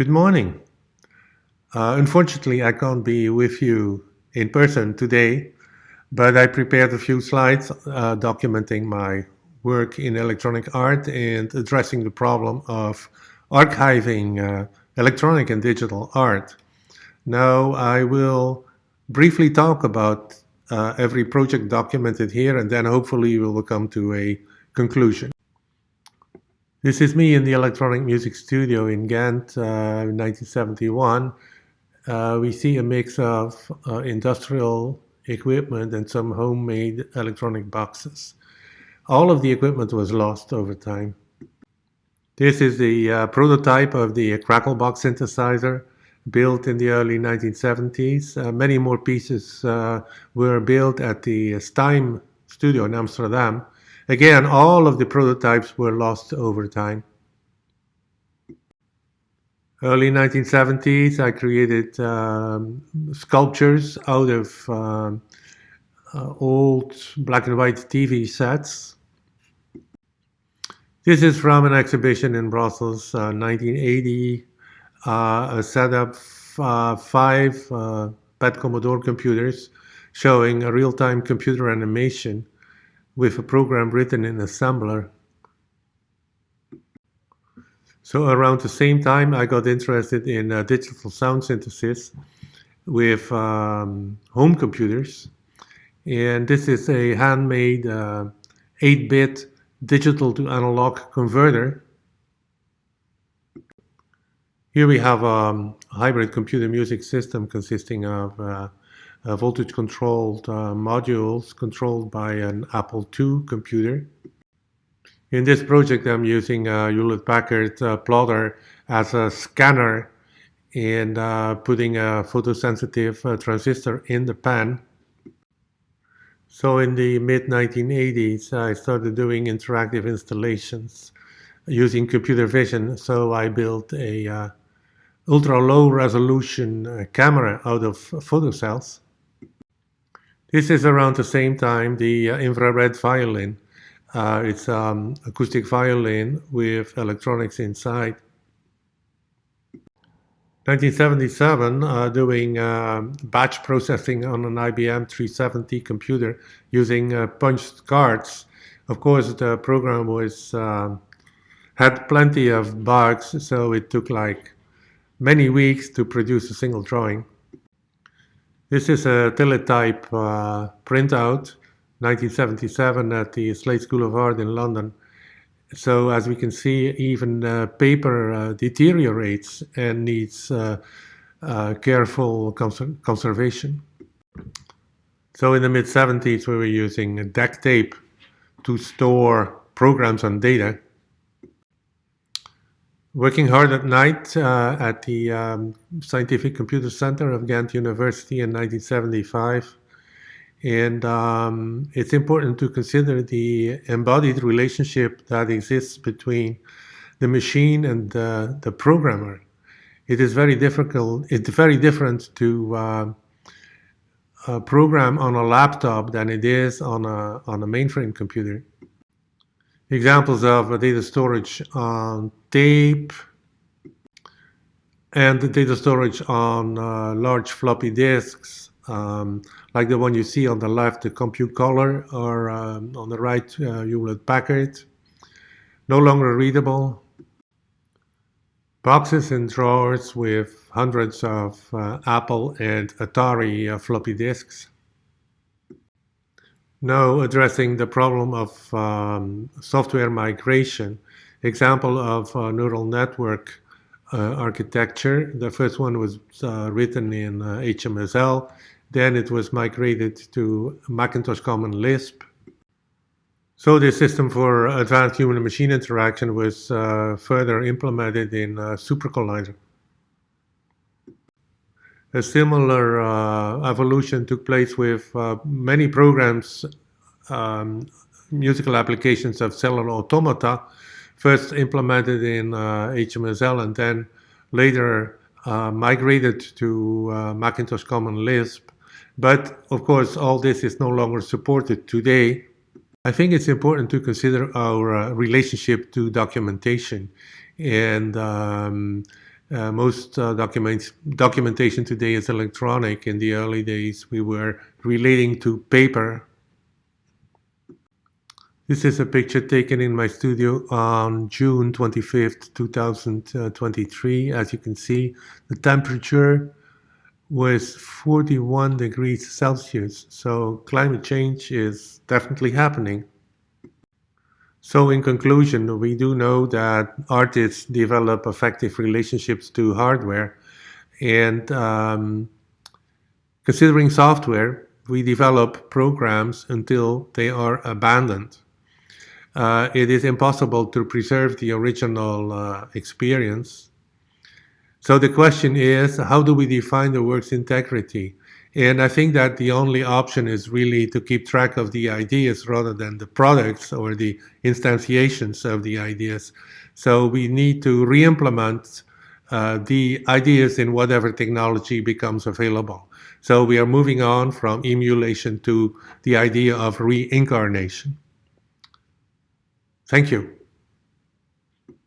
Good morning. Unfortunately, I can't be with you in person today, but I prepared a few slides documenting my work in electronic art and addressing the problem of archiving electronic and digital art. Now, I will briefly talk about every project documented here, and then hopefully we will come to a conclusion. This is me in the electronic music studio in Ghent, 1971. We see a mix of industrial equipment and some homemade electronic boxes. All of the equipment was lost over time. This is the prototype of the Cracklebox synthesizer built in the early 1970s. Many more pieces were built at the Stime studio in Amsterdam. Again, all of the prototypes were lost over time. Early 1970s, I created sculptures out of old black and white TV sets. This is from an exhibition in Brussels, 1980, a set of five PET Commodore computers showing a real-time computer animation with a program written in assembler. So around the same time, I got interested in digital sound synthesis with home computers. And this is a handmade 8-bit digital to analog converter. Here we have a hybrid computer music system consisting of voltage-controlled modules controlled by an Apple II computer. In this project, I'm using a Hewlett-Packard plotter as a scanner and putting a photosensitive transistor in the pan. So in the mid-1980s, I started doing interactive installations using computer vision. So I built a ultra-low resolution camera out of photocells. This is around the same time the infrared violin. It's acoustic violin with electronics inside. 1977, doing batch processing on an IBM 370 computer using punched cards. Of course, the program was had plenty of bugs, so it took like many weeks to produce a single drawing. This is a teletype printout, 1977 at the Slade School of Art in London. So as we can see, even paper deteriorates and needs careful conservation. So in the mid-70s, we were using DEC tape to store programs and data. Working hard at night at the Scientific Computer Center of Ghent University in 1975. And it's important to consider the embodied relationship that exists between the machine and the programmer. It is very difficult. It's very different to program on a laptop than it is on a mainframe computer. Examples of data storage on tape and the data storage on large floppy disks. Like the one you see on the left, the Compute Color, or on the right, Hewlett-Packard. No longer readable. Boxes and drawers with hundreds of Apple and Atari floppy disks. Now addressing the problem of software migration. Example of neural network architecture. The first one was written in HMSL. Then it was migrated to Macintosh Common Lisp. So the system for advanced human and machine interaction was further implemented in SuperCollider. A similar evolution took place with many programs, musical applications of cellular automata, first implemented in HMSL and then later migrated to Macintosh Common Lisp. But of course, all this is no longer supported today. I think it's important to consider our relationship to documentation. And Most documentation today is electronic. In the early days, we were relating to paper. This is a picture taken in my studio on June 25th, 2023. As you can see, the temperature was 41 degrees Celsius. So climate change is definitely happening. So in conclusion, we do know that artists develop effective relationships to hardware, and considering software, we develop programs until they are abandoned. It is impossible to preserve the original experience. So the question is, how do we define the work's integrity? And I think that the only option is really to keep track of the ideas rather than the products or the instantiations of the ideas. So we need to re-implement the ideas in whatever technology becomes available. So we are moving on from emulation to the idea of reincarnation. Thank you.